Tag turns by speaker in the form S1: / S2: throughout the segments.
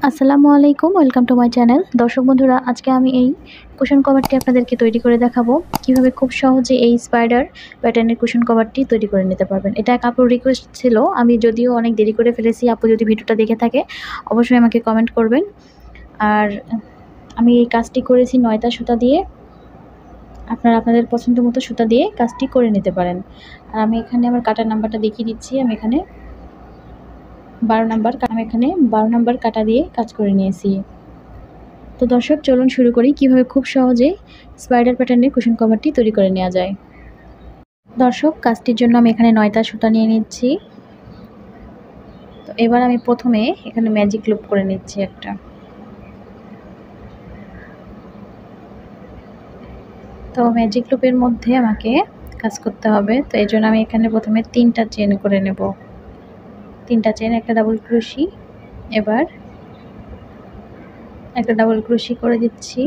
S1: আসসালামু আলাইকুম, welcome to my channel. দর্শক বন্ধুরা, আজকে আমি এই কুশন কভারটি আপনাদেরকে তৈরি করে দেখাবো কিভাবে খুব সহজে এই স্পাইডার প্যাটার্নের কুশন কভারটি তৈরি করে নিতে পারবেন। এটা এক আপুর রিকোয়েস্ট ছিল, আমি যদিও অনেক দেরি করে ফেলেছি। আপু যদি ভিডিওটা দেখে থাকে অবশ্যই আমাকে কমেন্ট করবেন। আর আমি এই কাজটি করেছি 9টা সুতা দিয়ে। আপনারা আপনাদের পছন্দ মতো সুতা দিয়ে কাজটি করে নিতে পারেন। আর আমি এখানে আমার কাটার নাম্বারটা দেখিয়ে দিচ্ছি। আমি এখানে 12 নাম্বার কাটা দিয়ে কাজ করে নিয়েছি। তো দর্শক, চলুন শুরু করি কিভাবে খুব সহজে স্পাইডার প্যাটার্নের কুশন কভারটি তৈরি করে নেওয়া যায়। দর্শক, কাজটির জন্য আমি এখানে 9টা সুতা নিয়ে নিচ্ছি। তো এবার আমি প্রথমে এখানে ম্যাজিক লুপ করে নিচ্ছি একটা। তো ম্যাজিক লুপের মধ্যে আমাকে কাজ করতে হবে। তো এই জন্য আমি এখানে প্রথমে 3টা চেন করে নেব। 3টা চেন, একটা ডাবল ক্রোশি। এবার একটা ডাবল ক্রোশি করে দিচ্ছি,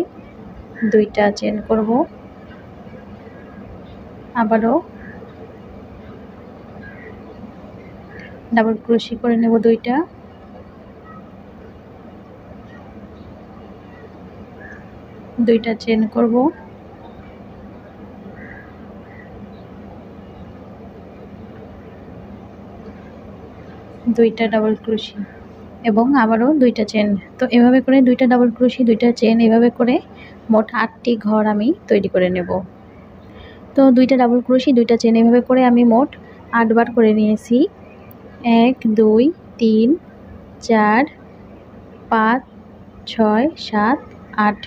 S1: 2টা চেন করব, আবারও ডাবল ক্রোশি করে নেব 2টা, 2টা চেন করব, দুইটা ডাবল ক্রোশি এবং আবারও 2টা চেন। তো এভাবে করে 2টা ডাবল ক্রোশি, 2টা চেন, এভাবে করে মোট 8টি ঘর আমি তৈরি করে নেব। তো 2টা ডাবল ক্রোশি, 2টা চেন, এভাবে করে আমি মোট 8 বার করে নিয়েছি। 1 2 3 4 5 6 7 8।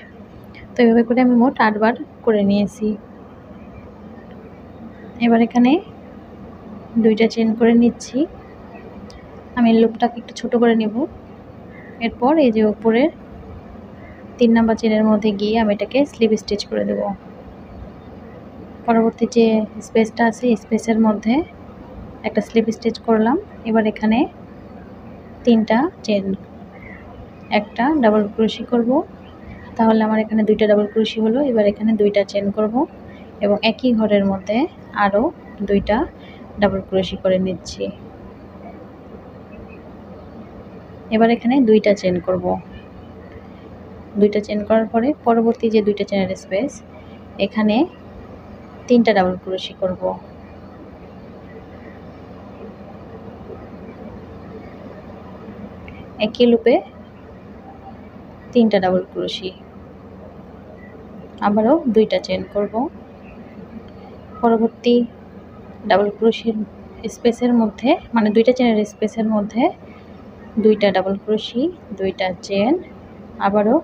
S1: তো এভাবে করে আমি মোট 8 বার করে নিয়েছি। এবার এখানে 2টা চেন করে নিচ্ছি। আমি লুপটাকে একটু ছোট করে নেব। এরপর এই যে উপরের 3 নাম্বার চেনের মধ্যে গিয়ে আমি এটাকে স্লিপ স্টিচ করে দেব। পরবর্তী যে স্পেসটা আছে স্পেসের মধ্যে একটা স্লিপ স্টিচ করলাম। এবার এখানে 3টা চেন, একটা ডাবল ক্রোশি করব। তাহলে আমার এখানে 2টা ডাবল ক্রোশি হলো। এবার এখানে 2টা চেন করব এবং একই ঘরের মধ্যে আরও 2টা ডাবল ক্রোশি করে নিচ্ছি। এবার এখানে 2টা চেন করব। 2টা চেন করার পরে পরবর্তী যে 2টা চেনের স্পেস, এখানে 3টা ডাবল ক্রোশি করব। একই লুপে 3টা ডাবল ক্রোশি, আবারও 2টা চেন করব। পরবর্তী ডাবল ক্রোশির স্পেসের মধ্যে, মানে 2টা চেনের স্পেসের মধ্যে 2টা ডাবল ক্রোশি, 2টা চেন, আবারও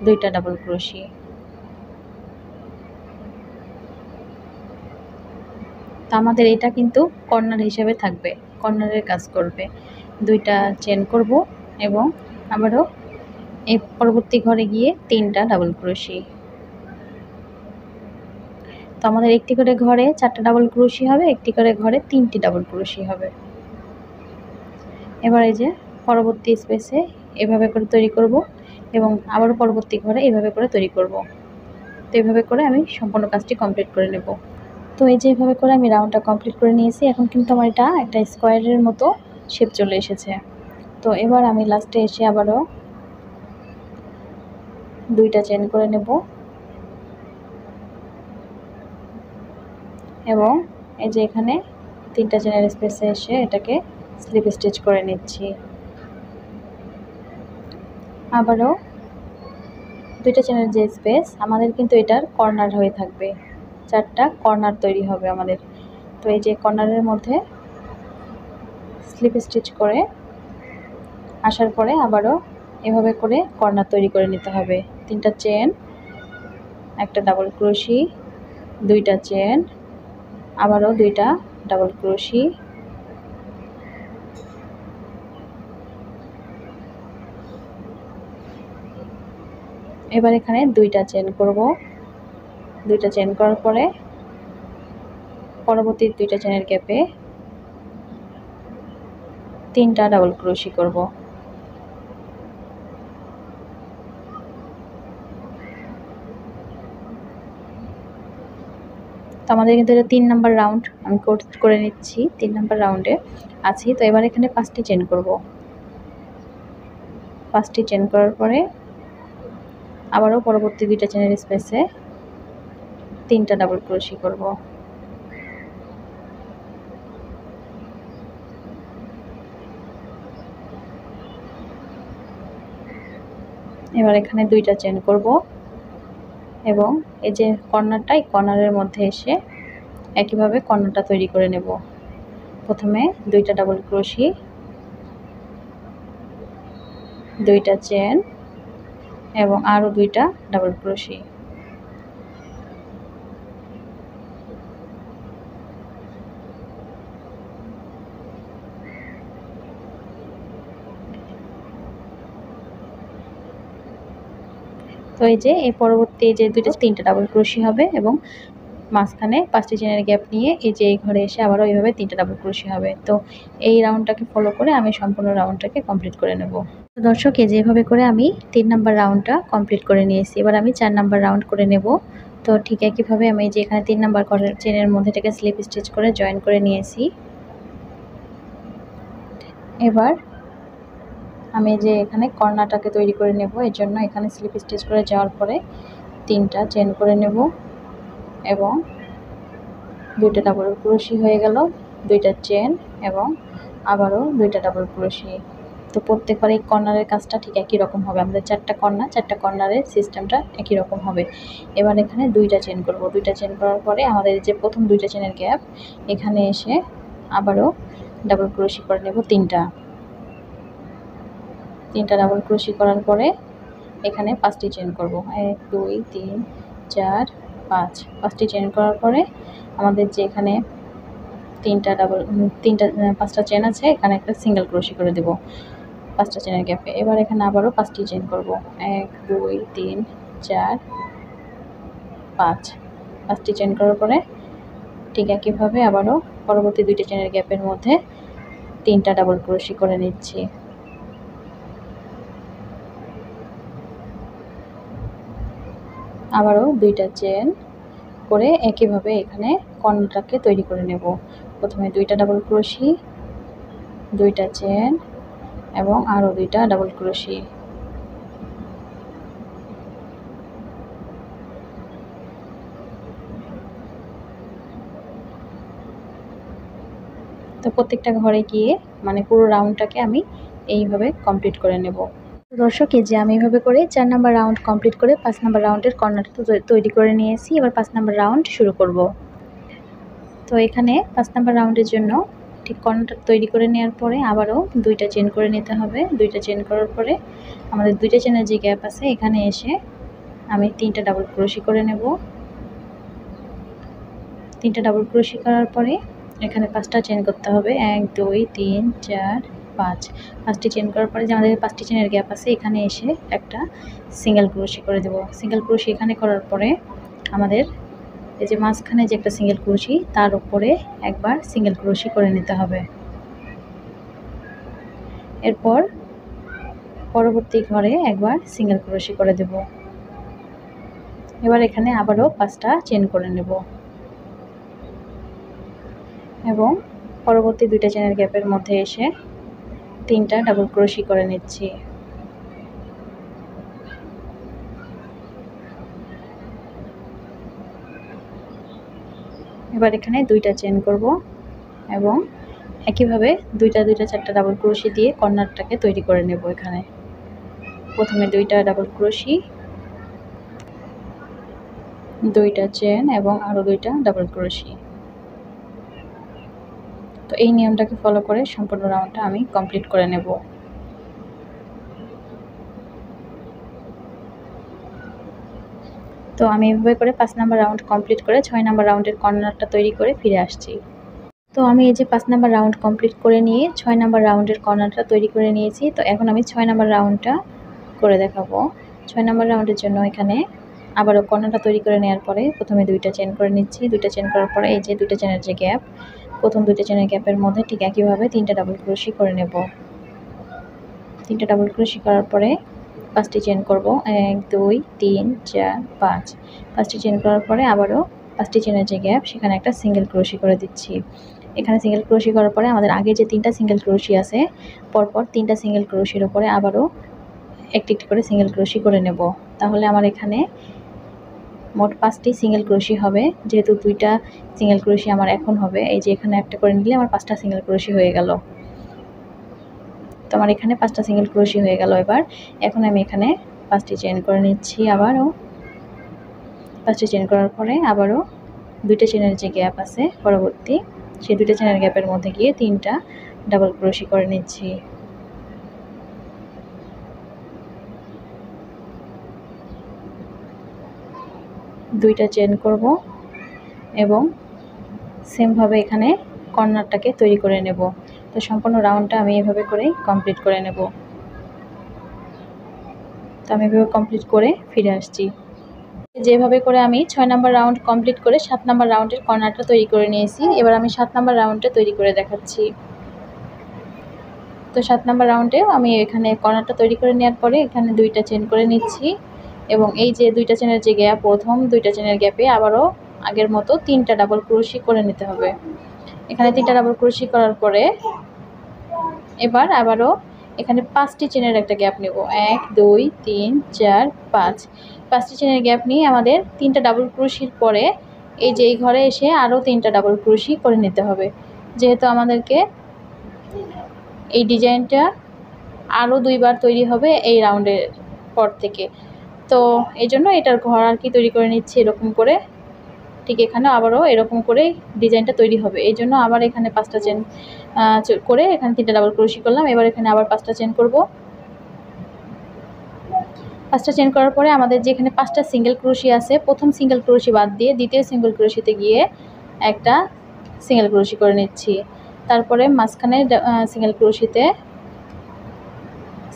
S1: 2টা ডাবল ক্রোশি। তো আমাদের এটা কিন্তু কর্নার হিসেবে থাকবে, কর্নারের কাজ করবে। 2টা চেন করব এবং আবারও এই পরবর্তী ঘরে গিয়ে 3টা ডাবল ক্রোশি। তো আমাদের একটি করে ঘরে 4টা ডাবল ক্রোশি হবে, একটি করে ঘরে 3টি ডাবল ক্রোশি হবে। এবার এই যে পরবর্তী স্পেসে এভাবে করে তৈরি করব এবং আবারও পরবর্তী ঘরে এভাবে করে তৈরি করব। তো এভাবে করে আমি সম্পূর্ণ কাজটি কমপ্লিট করে নেব। তো এই যে এভাবে করে আমি রাউন্ডটা কমপ্লিট করে নিয়েছি। এখন কিন্তু আমার এটা একটা স্কোয়ারের মতো শেপ চলে এসেছে। তো এবার আমি লাস্টে এসে আবারও 2টা চেন করে নেব এবং এই যে এখানে 3টা চেনের স্পেসে এসে এটাকে স্লিপ স্টিচ করে নিচ্ছি। আবারও 2টা চেনের যে স্পেস, আমাদের কিন্তু এটার কর্নার হয়ে থাকবে, 4টা কর্নার তৈরি হবে আমাদের। তো এই যে কর্নারের মধ্যে স্লিপ স্টিচ করে আসার পরে আবারও এভাবে করে কর্নার তৈরি করে নিতে হবে। 3টা চেন, একটা ডাবল ক্রোশি, 2টা চেন, আবারও 2টা ডাবল ক্রোশি, এবার এখানে 2টা চেন করব। 2টা চেন করার পরে পরবর্তী 2টা চেনের গ্যাপে 3টা ডাবল ক্রোশি করব। তো আমাদের কিন্তু এটা 3 নাম্বার রাউন্ড আমি করে নিচ্ছি, 3 নাম্বার রাউন্ডে আছি। তো এবার এখানে 5টি চেন করব। 5টি চেন করার পরে আবারও পরবর্তী 2টা চেনের স্পেসে 3টা ডাবল ক্রোশি করব। এবার এখানে 2টা চেন করব এবং এই যে কর্নারটা, এই কর্নারের মধ্যে এসে একইভাবে কর্নারটা তৈরি করে নেব। প্রথমে 2টা ডাবল ক্রোশি, 2টা চেন এবং আরও 2টা ডাবল ক্রোশি। তো এই যে এই পরবর্তী যে 3টা ডাবল ক্রোশি হবে এবং মাঝখানে 5টি চেনের গ্যাপ নিয়ে এই যে এই ঘরে এসে আবারও এইভাবে 3টা ডাবল ক্রোশি হবে। তো এই রাউন্ডটাকে ফলো করে আমি সম্পূর্ণ রাউন্ডটাকে কমপ্লিট করে নেব। তো দর্শক, এই যে এভাবে করে আমি 3 নাম্বার রাউন্ডটা কমপ্লিট করে নিয়েছি। এবার আমি 4 নাম্বার রাউন্ড করে নেব। তো ঠিক একইভাবে আমি যে এখানে 3 নাম্বার চেনের মধ্যে থেকে স্লিপ স্টিচ করে জয়েন করে নিয়েছি। এবার আমি যে এখানে কর্নারটাকে তৈরি করে নেব, এর জন্য এখানে স্লিপ স্টিচ করে যাওয়ার পরে 3টা চেন করে নেব এবং 2টা ডাবল ক্রোশি হয়ে গেল, 2টা চেন এবং আবারও 2টা ডাবল ক্রোশি। তো প্রত্যেকবার এই কর্নারের কাজটা ঠিক একই রকম হবে। আমাদের 4টা কর্নারের সিস্টেমটা একই রকম হবে। এবার এখানে 2টা চেন করব। 2টা চেন করার পরে আমাদের যে প্রথম 2টা চেনের গ্যাপ, এখানে এসে আবারও ডাবল ক্রোশি করে নেব 3টা ডাবল ক্রোশি করার পরে এখানে 5টি চেন করব। 1 2 3 4 5। 5টি চেন করার পরে আমাদের যে এখানে 5টা চেন আছে, এখানে একটা সিঙ্গেল ক্রোশি করে দেব 5টা চেনের গ্যাপে। এবার এখানে আবারও 5টি চেন করব। 1 2 3 4 5। 5টি চেন করার পরে ঠিক একইভাবে আবারও পরবর্তী 2টা চেনের গ্যাপের মধ্যে 3টা ডাবল ক্রোশি করে নিচ্ছি। আবারও 2টা চেন করে একইভাবে এখানে কর্নারটাকে তৈরি করে নেব। প্রথমে 2টা ডাবল ক্রোশি, 2টা চেন এবং আরও 2টা ডাবল ক্রোশি। তো প্রত্যেকটা ঘরে গিয়ে মানে পুরো রাউন্ডটাকে আমি এইভাবে কমপ্লিট করে নেব। দর্শক, এই যে আমি এইভাবে করে 4 নাম্বার রাউন্ড কমপ্লিট করে 5 নাম্বার রাউন্ডের কর্নারটা তৈরি করে নিয়েছি। এবার 5 নাম্বার রাউন্ড শুরু করব। তো এখানে 5 নাম্বার রাউন্ডের জন্য ঠিক কর্নারটা তৈরি করে নেওয়ার পরে আবারও 2টা চেন করে নিতে হবে। 2টা চেন করার পরে আমাদের 2টা চেনের যে গ্যাপ আছে, এখানে এসে আমি 3টা ডাবল ক্রোশি করে নেব। 3টা ডাবল ক্রোশি করার পরে এখানে 5টা চেন করতে হবে। 1 2 3 4 5। 5টি চেন করার পরে যে আমাদের 5টি চেনের গ্যাপ আছে, এখানে এসে একটা সিঙ্গেল ক্রোশি করে দেব। সিঙ্গেল ক্রোশি এখানে করার পরে আমাদের এই যে মাঝখানে যে একটা সিঙ্গেল ক্রোশি, তার উপরে একবার সিঙ্গেল ক্রোশি করে নিতে হবে। এরপর পরবর্তী ঘরে একবার সিঙ্গেল ক্রোশি করে দেব। এবার এখানে আবারও 5টা চেন করে নেব এবং পরবর্তী 2টা চেনের গ্যাপের মধ্যে এসে 3টা ডাবল ক্রোশি করে নিচ্ছি। এবার এখানে 2টা চেন করব এবং একইভাবে 2টা 4টা ডাবল ক্রোশি দিয়ে কর্নারটাকে তৈরি করে নেব। এখানে প্রথমে 2টা ডাবল ক্রোশি, 2টা চেন এবং আরও 2টা ডাবল ক্রোশি। তো এই নিয়মটাকে ফলো করে সম্পূর্ণ রাউন্ডটা আমি কমপ্লিট করে নেব। তো আমি এভাবে করে 5 নাম্বার রাউন্ড কমপ্লিট করে 6 নাম্বার রাউন্ডের কর্নারটা তৈরি করে ফিরে আসছি। তো আমি এই যে 5 নাম্বার রাউন্ড কমপ্লিট করে নিয়ে 6 নাম্বার রাউন্ডের কর্নারটা তৈরি করে নিয়েছি। তো এখন আমি 6 নাম্বার রাউন্ডটা করে দেখাবো। 6 নাম্বার রাউন্ডের জন্য এখানে আবারও কর্নারটা তৈরি করে নেওয়ার পরে প্রথমে 2টা চেন করে নিচ্ছি। 2টা চেন করার পরে এই যে 2টা চেনের যে গ্যাপ, প্রথম 2টা চেনের গ্যাপের মধ্যে ঠিক একইভাবে 3টা ডাবল ক্রোশি করে নেব। 3টা ডাবল ক্রোশি করার পরে 5টি চেন করব। 1 2 3 4 5। 5টি চেন করার পরে আবারও 5টি চেনের যে গ্যাপ, সেখানে একটা সিঙ্গেল ক্রোশি করে দিচ্ছি। এখানে সিঙ্গেল ক্রোশি করার পরে আমাদের আগে যে 3টা সিঙ্গেল ক্রোশি আছে, পরপর 3টা সিঙ্গেল ক্রোশির উপরে আবারও একটি একটি করে সিঙ্গেল ক্রোশি করে নেব। তাহলে আমার এখানে মোট 5টি সিঙ্গেল ক্রোশি হবে। যেহেতু 2টা সিঙ্গেল ক্রোশি আমার এখন হবে, এই যে এখানে একটা করে নিলে আমার 5টা সিঙ্গেল ক্রোশি হয়ে গেল। তো আমার এখানে 5টা সিঙ্গেল ক্রোশি হয়ে গেল। এখন আমি এখানে 5টি চেইন করে নিচ্ছি। আবারও 5টি চেইন করার পরে আবারও 2টা চেইনের যে গ্যাপ আছে পরবর্তী, সেই 2টা চেইনের গ্যাপের মধ্যে গিয়ে 3টা ডাবল ক্রোশি করে নিচ্ছি। দুইটা চেইন করব এবং সেমভাবে এখানে কর্নারটাকে তৈরি করে নেব। তো সম্পূর্ণ রাউন্ডটা আমি এভাবে করেই কমপ্লিট করে নেব। তো আমি এভাবে কমপ্লিট করে ফিরে আসছি। যেভাবে করে আমি 6 নাম্বার রাউন্ড কমপ্লিট করে 7 নাম্বার রাউন্ডের কর্নারটা তৈরি করে নিয়েছি। এবার আমি 7 নাম্বার রাউন্ডটা তৈরি করে দেখাচ্ছি। তো 7 নাম্বার রাউন্ডেও আমি এখানে কর্নারটা তৈরি করে নেওয়ার পরে এখানে 2টা চেইন করে নিচ্ছি এবং এই যে 2টা চেইনের যে গ্যাপ, প্রথম 2টা চেইনের গ্যাপে আবারও আগের মতো 3টা ডাবল ক্রোশি করে নিতে হবে। এখানে 3টা ডাবল ক্রোশি করার পরে এবার আবারও এখানে 5টি চেইনের একটা গ্যাপ নেব। 1 2 3 4 5, 5টি চেইনের গ্যাপ নিয়ে আমাদের 3টা ডাবল ক্রোশির পরে এই যে এই ঘরে এসে আরও 3টা ডাবল ক্রোশি করে নিতে হবে। যেহেতু আমাদেরকে এই ডিজাইনটা আরও 2বার তৈরি হবে এই রাউন্ডের পর থেকে, তো এই জন্য এটার ঘর আর কি তৈরি করে নিচ্ছি এরকম করে। ঠিক এখানে আবারও এরকম করে ডিজাইনটা তৈরি হবে। এই জন্য আবার এখানে 5টা চেন করে এখানে 3টা ডাবল ক্রোশি করলাম। এবার এখানে আবার 5টা চেন করব। 5টা চেন করার পরে আমাদের যেখানে 5টা সিঙ্গেল ক্রোশি আছে, প্রথম সিঙ্গেল ক্রোশি বাদ দিয়ে দ্বিতীয় সিঙ্গেল ক্রোশিতে গিয়ে একটা সিঙ্গেল ক্রোশি করে নিচ্ছি। তারপরে মাঝখানে সিঙ্গেল ক্রোশিতে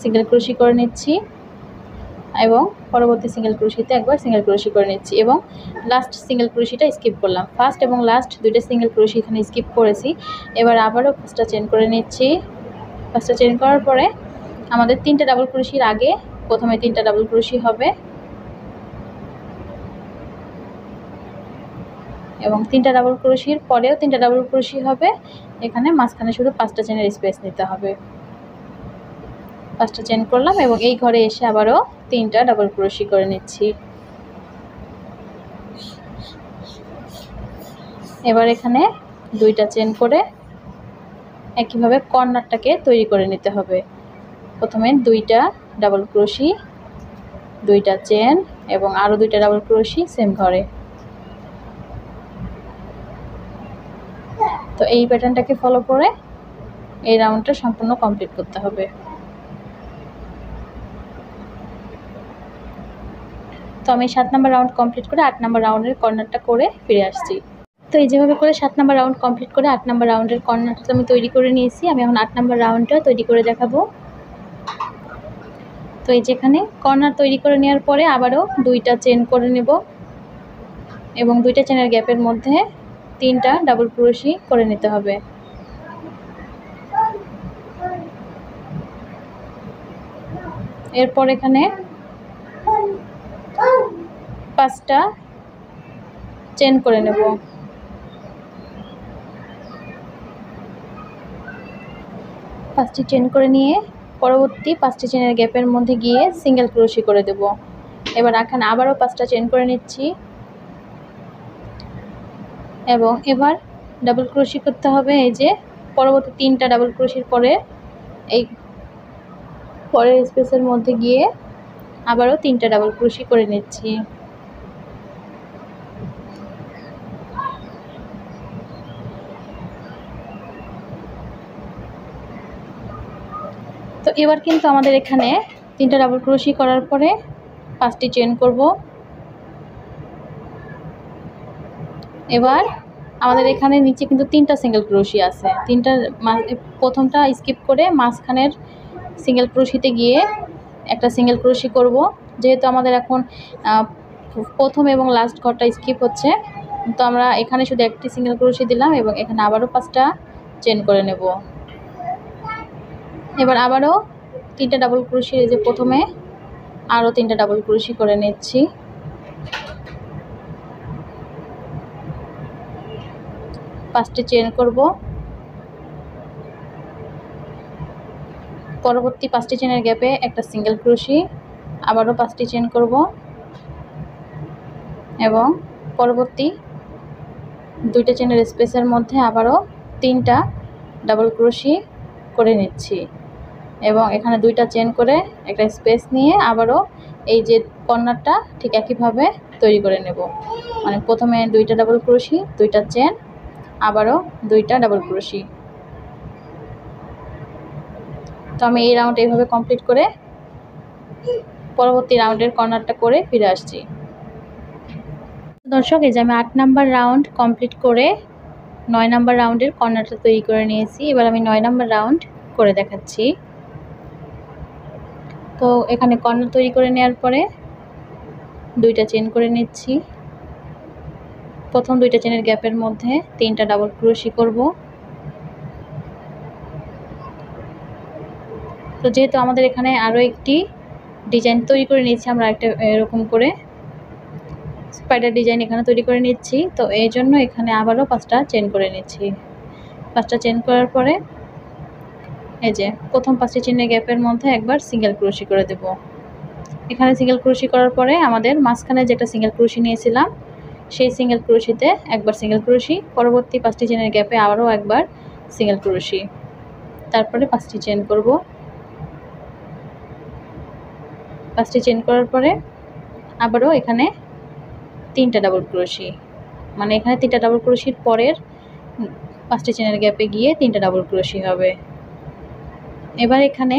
S1: সিঙ্গেল ক্রোশি করে নিচ্ছি এবং পরবর্তী সিঙ্গেল ক্রোশিতে একবার সিঙ্গেল ক্রোশি করে নিচ্ছি এবং লাস্ট সিঙ্গেল ক্রোশিটা স্কিপ করলাম। ফার্স্ট এবং লাস্ট 2টা সিঙ্গেল ক্রোশি এখানে স্কিপ করেছি। এবার আবারও 5টা চেন করে নিচ্ছি। 5টা চেন করার পরে আমাদের 3টা ডাবল ক্রোশির আগে প্রথমে 3টা ডাবল ক্রোশি হবে এবং 3টা ডাবল ক্রোশির পরেও 3টা ডাবল ক্রোশি হবে। এখানে মাঝখানে শুধু 5টা চেনের স্পেস নিতে হবে। 5টা চেন করলাম এবং এই ঘরে এসে আবারও 3টা ডাবল ক্রোশি করে নিচ্ছি। এবার এখানে 2টা চেন করে একইভাবে কর্নারটাকে তৈরি করে নিতে হবে। প্রথমে 2টা ডাবল ক্রোশি, 2টা চেন এবং আরও 2টা ডাবল ক্রোশি সেম ঘরে। তো এই প্যাটার্নটাকে ফলো করে এই রাউন্ডটা সম্পূর্ণ কমপ্লিট করতে হবে। তো আমি 7 নাম্বার রাউন্ড কমপ্লিট করে 8 নাম্বার রাউন্ডের কর্নারটা করে ফিরে আসছি। তো এই যেভাবে করে 7 নাম্বার রাউন্ড কমপ্লিট করে 8 নাম্বার রাউন্ডের কর্নারটা আমি তৈরি করে নিয়েছি। আমি এখন 8 নাম্বার রাউন্ডটা তৈরি করে দেখাবো। তো এই যেখানে কর্নার তৈরি করে নেওয়ার পরে আবারও 2টা চেন করে নেব এবং 2টা চেনের গ্যাপের মধ্যে 3টা ডাবল ক্রোশি করে নিতে হবে। এরপর এখানে 5টা চেন করে নেব। 5টি চেন করে নিয়ে পরবর্তী 5টি চেনের গ্যাপের মধ্যে গিয়ে সিঙ্গেল ক্রোশি করে দেব। এবার এখানে আবারও 5টা চেন করে নিচ্ছি এবং এবার ডাবল ক্রোশি করতে হবে। এই যে পরবর্তী 3টা ডাবল ক্রোশির পরে এই পরের স্পেসের মধ্যে গিয়ে আবারও 3টা ডাবল ক্রোশি করে নিচ্ছি। তো এবার কিন্তু আমাদের এখানে 3টা ডাবল ক্রোশি করার পরে 5টি চেন করব। এবার আমাদের এখানে নিচে কিন্তু 3টা সিঙ্গেল ক্রোশি আছে। প্রথমটা স্কিপ করে মাঝখানের সিঙ্গেল ক্রোশিতে গিয়ে একটা সিঙ্গেল ক্রোশি করব। যেহেতু আমাদের এখন প্রথম এবং লাস্ট ঘরটা স্কিপ হচ্ছে, তো আমরা এখানে শুধু একটি সিঙ্গেল ক্রোশি দিলাম এবং এখানে আবারও 5টা চেন করে নেব। এবার আবারও 3টা ডাবল ক্রোশি, এই যে প্রথমে আরও 3টা ডাবল ক্রোশি করে নিচ্ছি। 5টি চেন করব। পরবর্তী 5টি চেনের গ্যাপে একটা সিঙ্গেল ক্রোশি, আবারও 5টি চেন করব এবং পরবর্তী 2টা চেনের স্পেসের মধ্যে আবারও 3টা ডাবল ক্রোশি করে নিচ্ছি এবং এখানে 2টা চেন করে একটা স্পেস নিয়ে আবারও এই যে কর্নারটা ঠিক একইভাবে তৈরি করে নেব। মানে প্রথমে 2টা ডাবল ক্রোশি, 2টা চেন, আবারও 2টা ডাবল ক্রোশি। তো আমি এই রাউন্ড এইভাবে কমপ্লিট করে পরবর্তী রাউন্ডের কর্নারটা করে ফিরে আসছি। দর্শক, এই যে আমি 8 নাম্বার রাউন্ড কমপ্লিট করে 9 নাম্বার রাউন্ডের কর্নারটা তৈরি করে নিয়েছি। এবার আমি 9 নাম্বার রাউন্ড করে দেখাচ্ছি। তো এখানে কর্নার তৈরি করে নেওয়ার পরে 2টা চেন করে নিচ্ছি। প্রথম 2টা চেনের গ্যাপের মধ্যে 3টা ডাবল ক্রোশি করব। তো যেহেতু আমাদের এখানে আরও একটি ডিজাইন তৈরি করে নিচ্ছি, আমরা একটা এরকম করে স্পাইডার ডিজাইন এখানে তৈরি করে নিচ্ছি। তো এই জন্য এখানে আবারও 5টা চেন করে নিচ্ছি। 5টা চেন করার পরে এই যে প্রথম 5টি চেনের গ্যাপের মধ্যে একবার সিঙ্গেল ক্রোশি করে দেব। এখানে সিঙ্গেল ক্রোশি করার পরে আমাদের মাঝখানে যে একটা সিঙ্গেল ক্রোশি নিয়েছিলাম সেই সিঙ্গেল ক্রোশিতে একবার সিঙ্গেল ক্রোশি, পরবর্তী 5টি চেনের গ্যাপে আবারও একবার সিঙ্গেল ক্রোশি, তারপরে 5টি চেন করব। 5টি চেন করার পরে আবারও এখানে 3টা ডাবল ক্রোশি, মানে এখানে 3টা ডাবল ক্রোশির পরের 5টি চেনের গ্যাপে গিয়ে 3টা ডাবল ক্রোশি হবে। এবার এখানে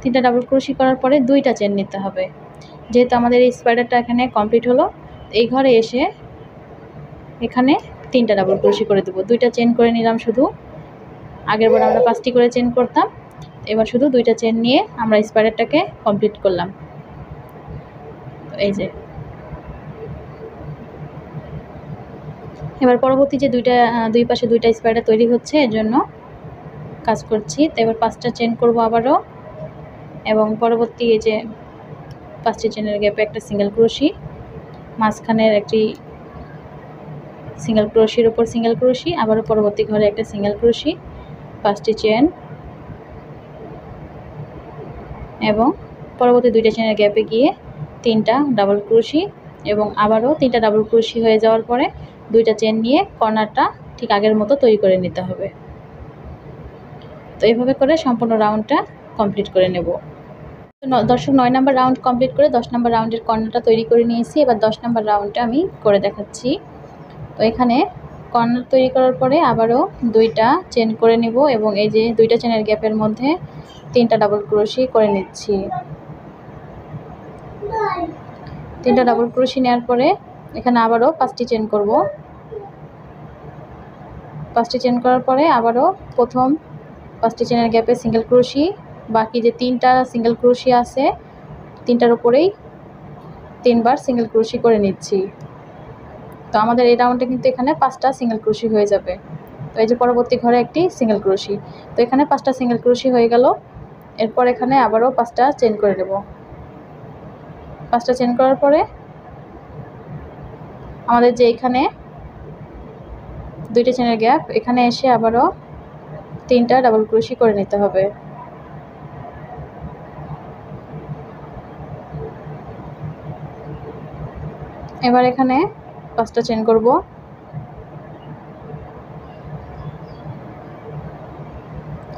S1: 3টা ডাবল ক্রোশি করার পরে 2টা চেন নিতে হবে। যেহেতু আমাদের এই স্পাইডারটা এখানে কমপ্লিট হলো, এই ঘরে এসে এখানে 3টা ডাবল ক্রোশি করে দেব। 2টা চেন করে নিলাম শুধু, আগেরবার আমরা 5টি করে চেন করতাম, এবার শুধু 2টা চেন নিয়ে আমরা স্পাইডারটাকে কমপ্লিট করলাম। এই যে এবার পরবর্তী যে দুই পাশে 2টা স্পাইডার তৈরি হচ্ছে এর জন্য কাজ করছি। তো এবার 5টা চেন করব আবারও এবং পরবর্তী এই যে 5টি চেনের গ্যাপে একটা সিঙ্গেল ক্রোশি, মাঝখানের একটি সিঙ্গেল ক্রোশির উপর সিঙ্গেল ক্রোশি, আবারও পরবর্তী ঘরে একটা সিঙ্গেল ক্রোশি, 5টি চেন এবং পরবর্তী 2টা চেনের গ্যাপে গিয়ে 3টা ডাবল ক্রোশি এবং আবারও 3টা ডাবল ক্রোশি হয়ে যাওয়ার পরে 2টা চেন নিয়ে কর্নারটা ঠিক আগের মতো তৈরি করে নিতে হবে। তো এইভাবে করে সম্পূর্ণ রাউন্ডটা কমপ্লিট করে নেব। দর্শক, 9 নাম্বার রাউন্ড কমপ্লিট করে 10 নাম্বার রাউন্ডের কর্নারটা তৈরি করে নিয়েছি। এবার 10 নাম্বার রাউন্ডটা আমি করে দেখাচ্ছি। তো এখানে কর্নার তৈরি করার পরে আবারও 2টা চেন করে নেব এবং এই যে 2টা চেনের গ্যাপের মধ্যে 3টা ডাবল ক্রোশি করে নিচ্ছি। 3টা ডাবল ক্রোশি নেওয়ার পরে এখানে আবারও 5টি চেন করব। 5টি চেন করার পরে আবারও প্রথম 5টি চেনের গ্যাপে সিঙ্গেল ক্রোশি, বাকি যে 3টা সিঙ্গেল ক্রোশি আছে 3টার উপরেই 3বার সিঙ্গেল ক্রোশি করে নিচ্ছি। তো আমাদের এই রাউন্ডে কিন্তু এখানে 5টা সিঙ্গেল ক্রোশি হয়ে যাবে। তো এই যে পরবর্তী ঘরে একটি সিঙ্গেল ক্রোশি, তো এখানে 5টা সিঙ্গেল ক্রোশি হয়ে গেল। এরপর এখানে আবারও 5টা চেন করে দেব। 5টা চেন করার পরে আমাদের যে এখানে 2টা চেনের গ্যাপ, এখানে এসে আবারও 3টা ডাবল ক্রোশি করে নিতে হবে। এবার এখানে 5টা চেন করব।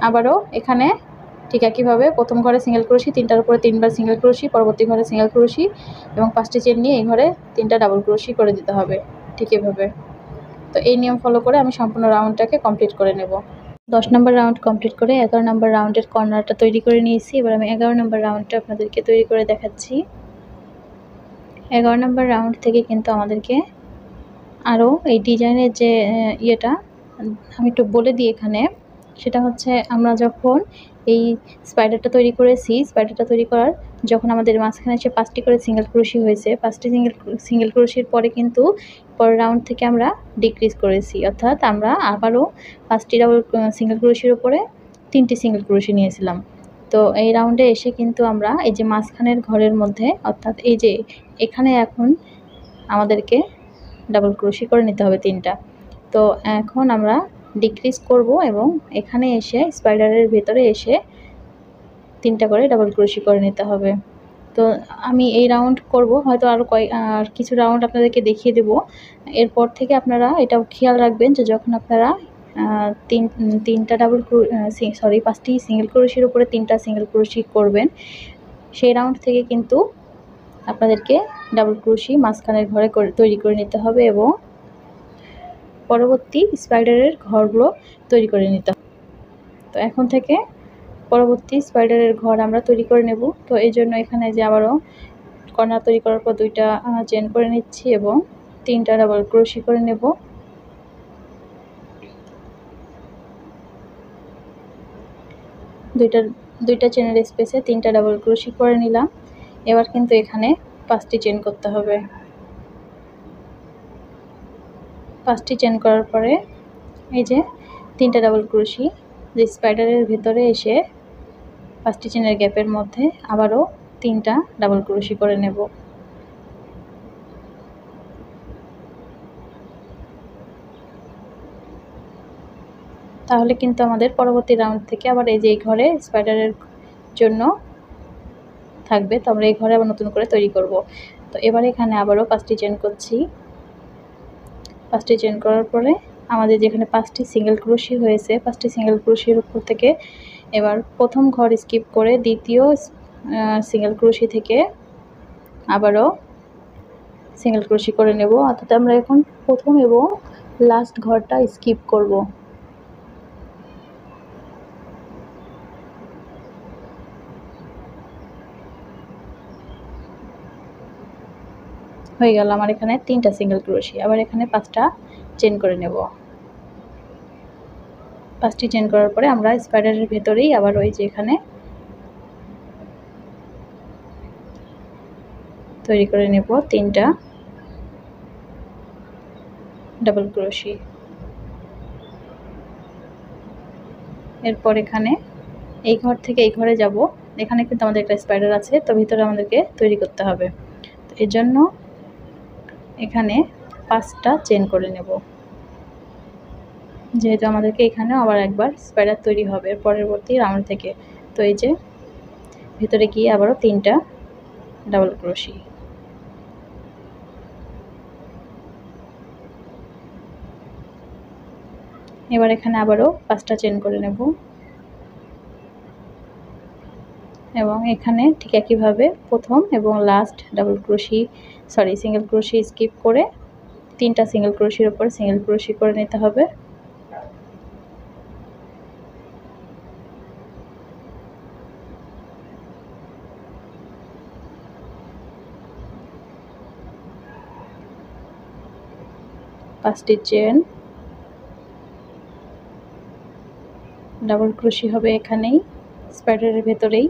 S1: আবারও এখানে ঠিক একইভাবে প্রথম ঘরে সিঙ্গেল ক্রোশি, 3টার উপরে 3বার সিঙ্গেল ক্রোশি, পরবর্তী ঘরে সিঙ্গেল ক্রোশি এবং 5টি চেন নিয়ে এই ঘরে 3টা ডাবল ক্রোশি করে দিতে হবে ঠিক এভাবে। তো এই নিয়ম ফলো করে আমি সম্পূর্ণ রাউন্ডটাকে কমপ্লিট করে নেব। 10 নম্বর রাউন্ড কমপ্লিট করে 11 নম্বর রাউন্ডের কর্নারটা তৈরি করে নিয়েছি। এবার আমি 11 নম্বর রাউন্ডটা আপনাদেরকে তৈরি করে দেখাচ্ছি। 11 নম্বর রাউন্ড থেকে কিন্তু আমাদেরকে আরও এই ডিজাইনের যে ইয়েটা আমি একটু বলে দিই এখানে, সেটা হচ্ছে আমরা যখন এই স্পাইডারটা তৈরি করেছি, স্পাইডারটা তৈরি করার যখন আমাদের মাঝখানে সে 5টি করে সিঙ্গেল ক্রোশি হয়েছে, 5টি সিঙ্গেল ক্রোশির পরে কিন্তু পরের রাউন্ড থেকে আমরা ডিক্রিজ করেছি, অর্থাৎ আমরা আবারও 5টি ডাবল সিঙ্গেল ক্রোশির উপরে 3টি সিঙ্গেল ক্রোশি নিয়েছিলাম। তো এই রাউন্ডে এসে কিন্তু আমরা এই যে মাঝখানের ঘরের মধ্যে, অর্থাৎ এই যে এখানে এখন আমাদেরকে ডাবল ক্রোশি করে নিতে হবে 3টা। তো এখন আমরা ডিক্রিজ করব এবং এখানে এসে স্পাইডারের ভেতরে এসে 3টা করে ডাবল ক্রোশি করে নিতে হবে। তো আমি এই রাউন্ড করব, হয়তো আর কিছু রাউন্ড আপনাদেরকে দেখিয়ে দেব। এরপর থেকে আপনারা এটাও খেয়াল রাখবেন যে যখন আপনারা 3টা 5টি সিঙ্গেল ক্রোশির উপরে 3টা সিঙ্গেল ক্রোশি করবেন, সেই রাউন্ড থেকে কিন্তু আপনাদেরকে ডাবল ক্রোশি মাঝখানের ঘরে তৈরি করে নিতে হবে এবং পরবর্তী স্পাইডারের ঘরগুলো তৈরি করে নিতে হবে। তো এখন থেকে পরবর্তী স্পাইডারের ঘর আমরা তৈরি করে নেব। তো এই জন্য এখানে যে আবারও কর্নার তৈরি করার পর 2টা চেন করে নিচ্ছি এবং 3টা ডাবল ক্রোশি করে নেব। দুইটা চেনের স্পেসে 3টা ডাবল ক্রোশি করে নিলাম। এবার কিন্তু এখানে 5টি চেন করতে হবে। 5টি চেন করার পরে এই যে 3টা ডাবল ক্রোশি যে স্পাইডারের ভিতরে এসে 5টি চেনের গ্যাপের মধ্যে আবারও 3টা ডাবল ক্রোশি করে নেব। তাহলে কিন্তু আমাদের পরবর্তী রাউন্ড থেকে আবার এই যে এই ঘরে স্পাইডারের জন্য থাকবে, তো আমরা এই ঘরে আবার নতুন করে তৈরি করব। তো এবার এখানে আবারও 5টি চেন করছি। 5টি চেন করার পরে আমাদের যেখানে 5টি সিঙ্গেল ক্রোশি হয়েছে, 5টি সিঙ্গেল ক্রোশির উপর থেকে এবার প্রথম ঘর স্কিপ করে দ্বিতীয় সিঙ্গেল ক্রোশি থেকে আবারও সিঙ্গেল ক্রোশি করে নেব। অর্থাৎ আমরা এখন প্রথম এবং লাস্ট ঘরটা স্কিপ করব। হয়ে গেল আমার এখানে 3টা সিঙ্গেল ক্রোশি। আবার এখানে 5টা চেন করে নেব। 5টি চেন করার পরে আমরা স্পাইডারের ভেতরেই আবার ওই যে এখানে তৈরি করে নেব 3টা ডাবল ক্রোশি। এরপর এখানে এই ঘর থেকে এই ঘরে যাব। এখানে কিন্তু আমাদের একটা স্পাইডার আছে, তো ভিতরে আমাদেরকে তৈরি করতে হবে। তো এর জন্য এখানে 5টা চেন করে নেব, যেহেতু আমাদেরকে এখানেও আবার একবার স্পাইডার তৈরি হবে পরবর্তী রাউন্ড থেকে। তো এই যে ভিতরে গিয়ে আবারও 3টা ডাবল ক্রোশি। এবার এখানে আবারও 5টা চেন করে নেব এবং এখানে ঠিক একইভাবে প্রথম এবং last double crochet single crochet skip করে 3টা সিঙ্গেল ক্রোশির উপর সিঙ্গেল ক্রোশি করে নিতে হবে। পাঁচটি চেন ডাবল ক্রোশি হবে এখানেই স্পাইডারের ভেতরেই।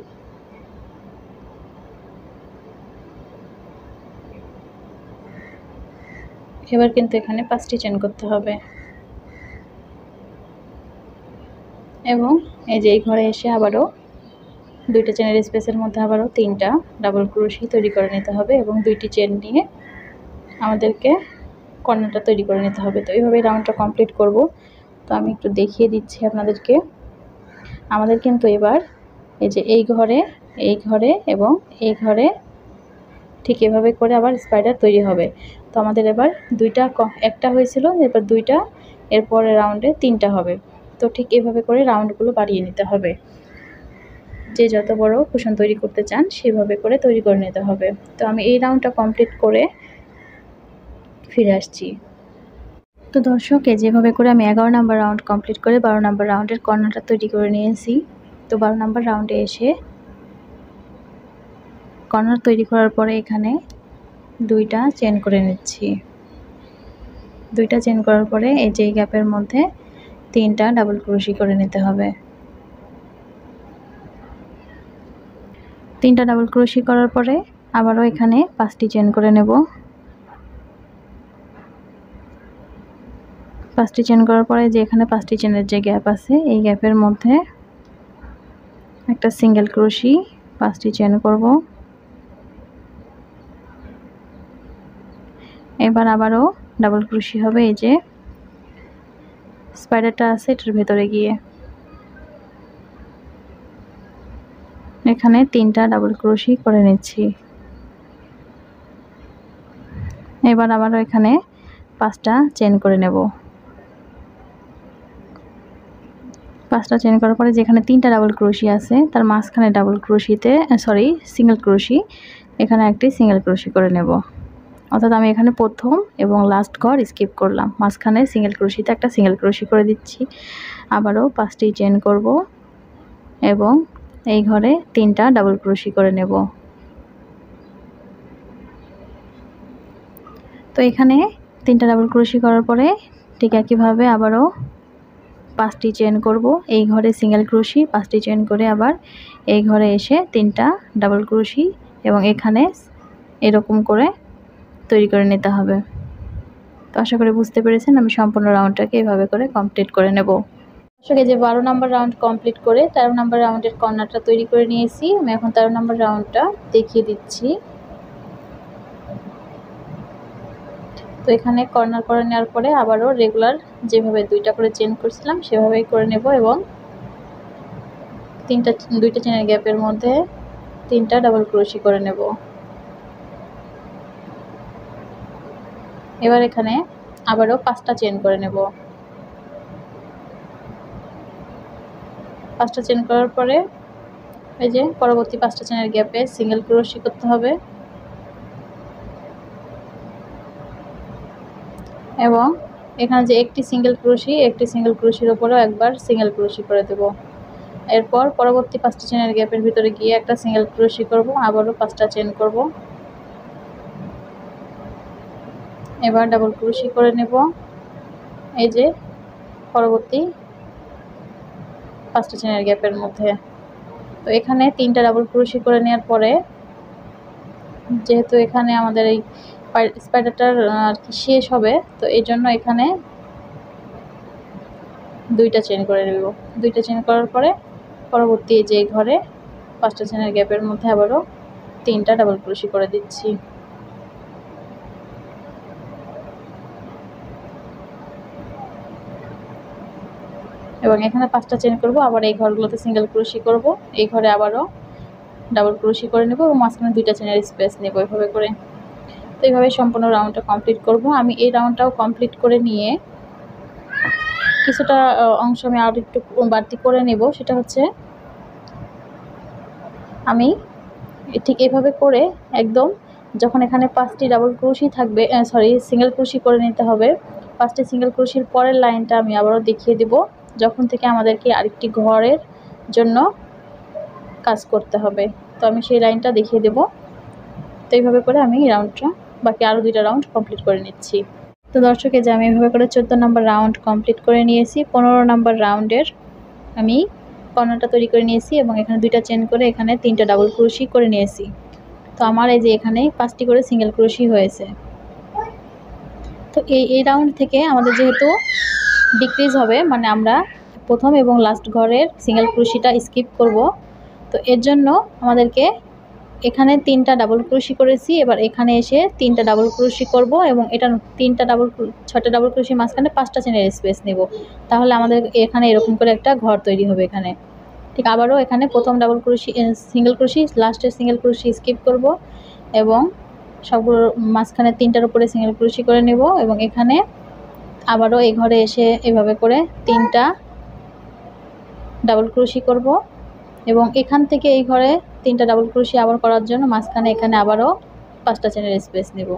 S1: এবার কিন্তু এখানে 5টি চেন করতে হবে এবং এই যে এই ঘরে এসে আবারও 2টা চেনের স্পেসের মধ্যে আবারও 3টা ডাবল ক্রোশি তৈরি করে নিতে হবে এবং 2টি চেন নিয়ে আমাদেরকে কর্নারটা তৈরি করে নিতে হবে। তো এইভাবে রাউন্ডটা কমপ্লিট করব। তো আমি একটু দেখিয়ে দিচ্ছি আপনাদেরকে। আমাদের কিন্তু এবার এই যে এই ঘরে এবং এই ঘরে ঠিক এভাবে করে আবার স্পাইডার তৈরি হবে। তো আমাদের এবার একটা হয়েছিল, এবার 2টা, এরপরে রাউন্ডে 3টা হবে। তো ঠিক এভাবে করে রাউন্ডগুলো বাড়িয়ে নিতে হবে। যে যত বড় কুশন তৈরি করতে চান সেভাবে করে তৈরি করে নিতে হবে। তো আমি এই রাউন্ডটা কমপ্লিট করে ফিরে আসছি। তো দর্শক, যেভাবে করে আমি 11 নাম্বার রাউন্ড কমপ্লিট করে 12 নাম্বার রাউন্ডের কর্নারটা তৈরি করে নিয়েছি। তো 12 নাম্বার রাউন্ডে এসে কর্নার তৈরি করার পরে এখানে 2টা চেন করে নিচ্ছি। 2টা চেন করার পরে এই যে গ্যাপের মধ্যে 3টা ডাবল ক্রোশি করে নিতে হবে। 3টা ডাবল ক্রোশি করার পরে আবারও এখানে 5টি চেন করে নেব। 5টি চেন করার পরে যে এখানে 5টি চেনের যে গ্যাপ আছে এই গ্যাপের মধ্যে একটা সিঙ্গেল ক্রোশি 5টি চেন করব। এবার আবারও ডাবল ক্রোশি হবে এই যে স্পাইডারটা আছে এটার ভেতরে গিয়ে। এখানে 3টা ডাবল ক্রোশি করে নিচ্ছি। এবার আবারও এখানে 5টা চেন করে নেব। 5টা চেন করার পরে যেখানে 3টা ডাবল ক্রোশি আছে তার মাঝখানে ডাবল ক্রোশিতে সিঙ্গেল ক্রোশি, এখানে একটি সিঙ্গেল ক্রোশি করে নেব। অর্থাৎ আমি এখানে প্রথম এবং লাস্ট ঘর স্কিপ করলাম, মাঝখানে সিঙ্গেল ক্রোশিতে একটা সিঙ্গেল ক্রোশি করে দিচ্ছি। আবারও 5টি চেন করব এবং এই ঘরে 3টা ডাবল ক্রোশি করে নেব। তো এখানে 3টা ডাবল ক্রোশি করার পরে ঠিক একইভাবে আবারও 5টি চেন করব, এই ঘরে সিঙ্গেল ক্রোশি, 5টি চেন করে আবার এই ঘরে এসে 3টা ডাবল ক্রোশি এবং এখানে এরকম করে তৈরি করে নিতে হবে। তো আশা করি বুঝতে পেরেছেন। আমি সম্পূর্ণ রাউন্ডটাকে এভাবে করে কমপ্লিট করে নেব। আসলে যে 12 নম্বর রাউন্ড কমপ্লিট করে 13 নম্বর রাউন্ডের কর্নারটা তৈরি করে নিয়েছি। আমি এখন 13 নম্বর রাউন্ডটা দেখিয়ে দিচ্ছি। তো এখানে কর্নার করে নেওয়ার পরে আবারও রেগুলার যেভাবে 2টা করে চেন করছিলাম সেভাবেই করে নেব এবং 2টা চেনের গ্যাপের মধ্যে 3টা ডাবল ক্রোশি করে নেব। এবার এখানে আবারও 5টা চেন করে নেব। 5টা চেন করার পরে এই যে পরবর্তী 5টা চেনের গ্যাপে সিঙ্গেল ক্রোশি করতে হবে এবং এখানে যে একটি সিঙ্গেল ক্রোশির উপরেও একবার সিঙ্গেল ক্রোশি করে দেব। এরপর পরবর্তী 5টা চেনের গ্যাপের ভিতরে গিয়ে একটা সিঙ্গেল ক্রোশি করব, আবারও 5টা চেন করব। এবার ডাবল ক্রোশি করে নেব এই যে পরবর্তী 5টা চেনের গ্যাপের মধ্যে। তো এখানে 3টা ডাবল ক্রোশি করে নেওয়ার পরে যেহেতু এখানে আমাদের এই স্পাইডারটার আর কি শেষ হবে, তো এই জন্য এখানে 2টা চেন করে নেব। 2টা চেন করার পরে পরবর্তী যে ঘরে 5টা চেনের গ্যাপের মধ্যে আবারও 3টা ডাবল ক্রোশি করে দিচ্ছি। এবং এখানে 5টা চেন করব, আবার এই ঘরগুলোতে সিঙ্গেল ক্রোশি করব, এই ঘরে আবারও ডাবল ক্রোশি করে নেব এবং মাঝখানে 2টা চেনের স্পেস নেব এভাবে করে। তো এইভাবে সম্পূর্ণ রাউন্ডটা কমপ্লিট করব। আমি এই রাউন্ডটাও কমপ্লিট করে নিয়ে কিছুটা অংশ আমি আর একটু বাড়তি করে নেব। সেটা হচ্ছে আমি ঠিক এইভাবে করে একদম যখন এখানে 5টি ডাবল ক্রোশি থাকবে সিঙ্গেল ক্রোশি করে নিতে হবে। 5টি সিঙ্গেল ক্রোশির পরের লাইনটা আমি আবারও দেখিয়ে দেব, যখন থেকে আমাদেরকে আরেকটি ঘরের জন্য কাজ করতে হবে। তো আমি সেই লাইনটা দেখিয়ে দেব। তো এইভাবে করে আমি রাউন্ডটা বাকি আরও 2টা রাউন্ড কমপ্লিট করে নিচ্ছি। তো দর্শক, এই যে আমি এভাবে করে 14 নম্বর রাউন্ড কমপ্লিট করে নিয়েছি। 15 নম্বর রাউন্ডের আমি কর্নারটা তৈরি করে নিয়েছি এবং এখানে 2টা চেন করে এখানে 3টা ডাবল ক্রোশি করে নিয়েছি। তো আমার এই যে এখানে 5টি করে সিঙ্গেল ক্রোশি হয়েছে। তো এই রাউন্ড থেকে আমাদের যেহেতু ডিক্রিজ হবে, মানে আমরা প্রথম এবং লাস্ট ঘরের সিঙ্গেল ক্রোশিটা স্কিপ করব, তো এর জন্য আমাদেরকে এখানে 3টা ডাবল ক্রোশি করেছি, এবার এখানে এসে 3টা ডাবল ক্রোশি করব এবং এটা 6টা ডাবল ক্রোশি মাঝখানে 5টা চেনের স্পেস নেব। তাহলে আমাদের এখানে এরকম করে একটা ঘর তৈরি হবে। এখানে ঠিক আবারও এখানে প্রথম ডাবল ক্রোশি সিঙ্গেল ক্রোশি, লাস্টের সিঙ্গেল ক্রোশি স্কিপ করব এবং সবগুলো মাঝখানে 3টার উপরে সিঙ্গেল ক্রোশি করে নেব এবং এখানে আবারও এই ঘরে এসে এভাবে করে 3টা ডাবল ক্রোশি করব এবং এখান থেকে এই ঘরে 3টা ডাবল ক্রোশি আবার করার জন্য মাঝখানে এখানে আবারও 5টা চেনের স্পেস নেব।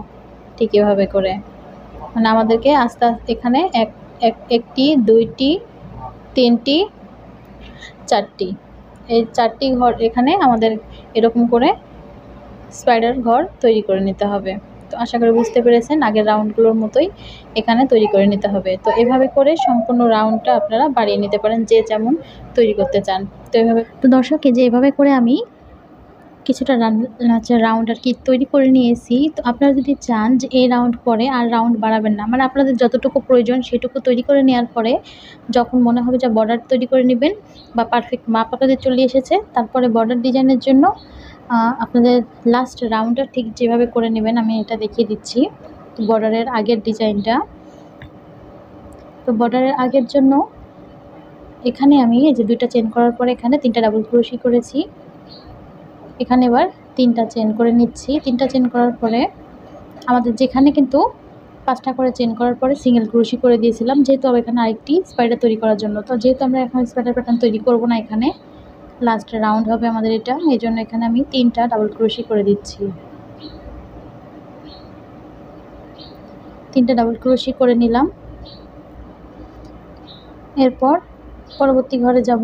S1: ঠিক এভাবে করে মানে আমাদেরকে আস্তে আস্তে এখানে একটি, 2টি, 3টি, 4টি, এই 4টি ঘর এখানে আমাদের এরকম করে স্পাইডার ঘর তৈরি করে নিতে হবে। তো আশা করি বুঝতে পেরেছেন। আগের রাউন্ডগুলোর মতোই এখানে তৈরি করে নিতে হবে। তো এভাবে করে সম্পূর্ণ রাউন্ডটা আপনারা বাড়িয়ে নিতে পারেন যে যেমন তৈরি করতে চান। তো এভাবে তো দর্শক, এই যে এভাবে করে আমি কিছুটা রাউন্ড আর কি তৈরি করে নিয়েছি। তো আপনারা যদি চান যে এই রাউন্ড পরে আর রাউন্ড বাড়াবেন না, মানে আপনাদের যতটুকু প্রয়োজন সেটুকু তৈরি করে নেওয়ার পরে যখন মনে হবে যে বর্ডার তৈরি করে নেবেন বা পারফেক্ট মাপ আপনাদের চলে এসেছে, তারপরে বর্ডার ডিজাইনের জন্য আপনাদের লাস্ট রাউন্ডটা ঠিক যেভাবে করে নেবেন আমি এটা দেখিয়ে দিচ্ছি। বর্ডারের আগের ডিজাইনটা, তো বর্ডারের আগের জন্য এখানে আমি এই যে 2টা চেন করার পরে এখানে 3টা ডাবল ক্রোশি করেছি এখানে এবার 3টা চেন করে নিচ্ছি। 3টা চেন করার পরে আমাদের যেখানে কিন্তু 5টা করে চেন করার পরে সিঙ্গেল ক্রোশি করে দিয়েছিলাম, যেহেতু এখানে আরেকটি স্পাইডার তৈরি করার জন্য। তো যেহেতু আমরা এখন স্পাইডার প্যাটার্ন তৈরি করব না, এখানে লাস্ট রাউন্ড হবে আমাদের এটা, এই জন্য এখানে আমি 3টা ডাবল ক্রোশি করে দিচ্ছি। 3টা ডাবল ক্রোশি করে নিলাম। এরপর পরবর্তী ঘরে যাব,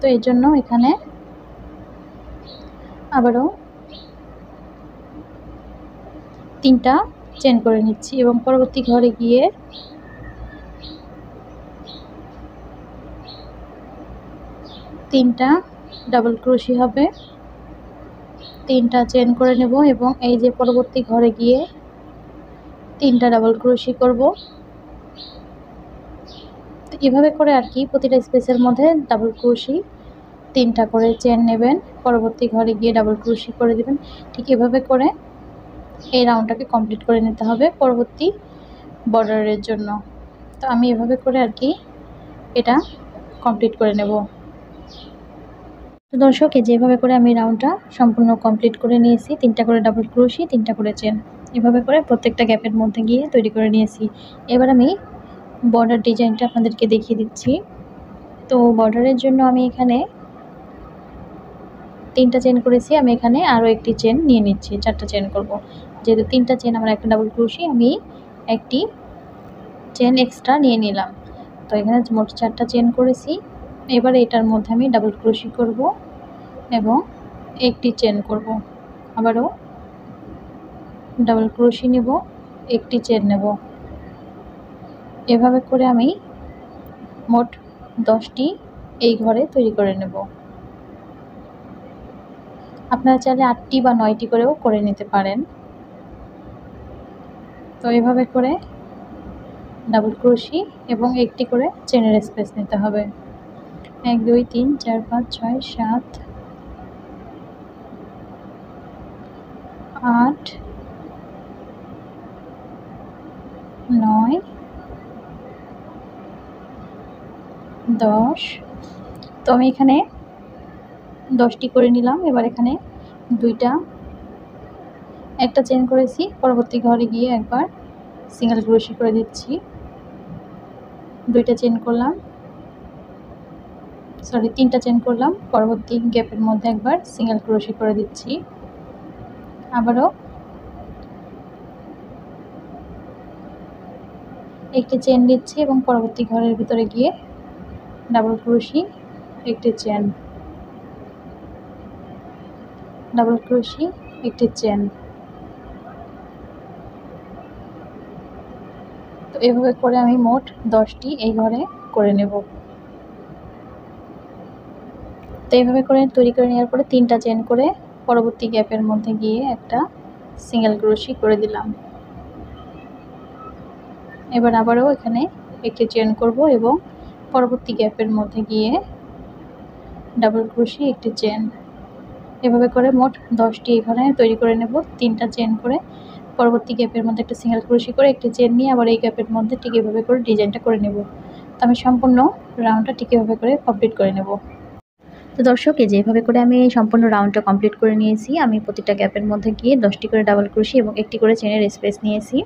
S1: তো এই জন্য এখানে আবারও 3টা চেন করে নিচ্ছি এবং পরবর্তী ঘরে গিয়ে 3টা ডাবল ক্রোশি হবে, 3টা চেন করে নেব এবং এই যে পরবর্তী ঘরে গিয়ে 3টা ডাবল ক্রোশি করব। তো এভাবে করে আর কি প্রতিটা স্পেসের মধ্যে ডাবল ক্রোশি 3টা করে চেন নেবেন, পরবর্তী ঘরে গিয়ে ডাবল ক্রোশি করে দিবেন। ঠিক এভাবে করে এই রাউন্ডটাকে কমপ্লিট করে নিতে হবে পরবর্তী বর্ডারের জন্য। তো আমি এভাবে করে আর কি এটা কমপ্লিট করে নেব। তো দর্শক, যেভাবে করে আমি রাউন্ডটা সম্পূর্ণ কমপ্লিট করে নিয়েছি, 3টা করে ডাবল ক্রোশি, 3টা করে চেন, এভাবে করে প্রত্যেকটা গ্যাপের মধ্যে গিয়ে তৈরি করে নিয়েছি। এবার আমি বর্ডার ডিজাইনটা আপনাদেরকে দেখিয়ে দিচ্ছি। তো বর্ডারের জন্য আমি এখানে 3টা চেন করেছি, আমি এখানে আরও একটি চেন নিয়ে নিচ্ছি, 4টা চেন করব। যেহেতু 3টা চেন আমার একটা ডাবল ক্রোশি, আমি একটি চেন এক্সট্রা নিয়ে নিলাম। তো এখানে মোট 4টা চেন করেছি। এবার এটার মধ্যে আমি ডাবল ক্রোশি করব এবং একটি চেন করব, আবারও ডাবল ক্রোশি নেব, একটি চেন নেব। এভাবে করে আমি মোট 10টি এই ঘরে তৈরি করে নেব। আপনারা চাইলে 8টি বা 9টি করেও করে নিতে পারেন। তো এভাবে করে ডাবল ক্রোশি এবং একটি করে চেনের স্পেস নিতে হবে। 1 2 3 4 5 6 7 8 9 10। তো আমি এখানে 10টি করে নিলাম। এবার এখানে একটা চেন করেছি, পরবর্তী ঘরে গিয়ে একবার সিঙ্গেল ক্রোশি করে দিচ্ছি, 2টা চেন করলাম, 3টা চেন করলাম, পরবর্তী গ্যাপের মধ্যে একবার সিঙ্গেল ক্রোশি করে দিচ্ছি, আবারও একটি চেন দিচ্ছি এবং পরবর্তী ঘরের ভিতরে গিয়ে ডাবল ক্রোশি, একটি চেন, ডাবল ক্রোশি, একটি চেন। তো এভাবে করে আমি মোট 10টি এই ঘরে করে নেব। তো এইভাবে করে তৈরি করে নেওয়ার পরে 3টা চেন করে পরবর্তী গ্যাপের মধ্যে গিয়ে একটা সিঙ্গেল ক্রোশি করে দিলাম। এবার আবারও এখানে একটি চেন করব এবং পরবর্তী গ্যাপের মধ্যে গিয়ে ডাবল ক্রোশি, একটি চেন। এভাবে করে মোট 10টি এখানে তৈরি করে নেব। 3টা চেন করে পরবর্তী গ্যাপের মধ্যে একটা সিঙ্গেল ক্রোশি করে একটি চেন নিয়ে আবার এই গ্যাপের মধ্যে ঠিক এভাবে করে ডিজাইনটা করে নেব। তো আমি সম্পূর্ণ রাউন্ডটা ঠিক এভাবে করে কমপ্লিট করে নেব। তো দর্শক, যেভাবে করে আমি সম্পূর্ণ রাউন্ডটা কমপ্লিট করে নিয়েছি, আমি প্রতিটা গ্যাপের মধ্যে গিয়ে 10টি করে ডাবল ক্রোশি এবং একটি করে চেনের স্পেস নিয়েছি।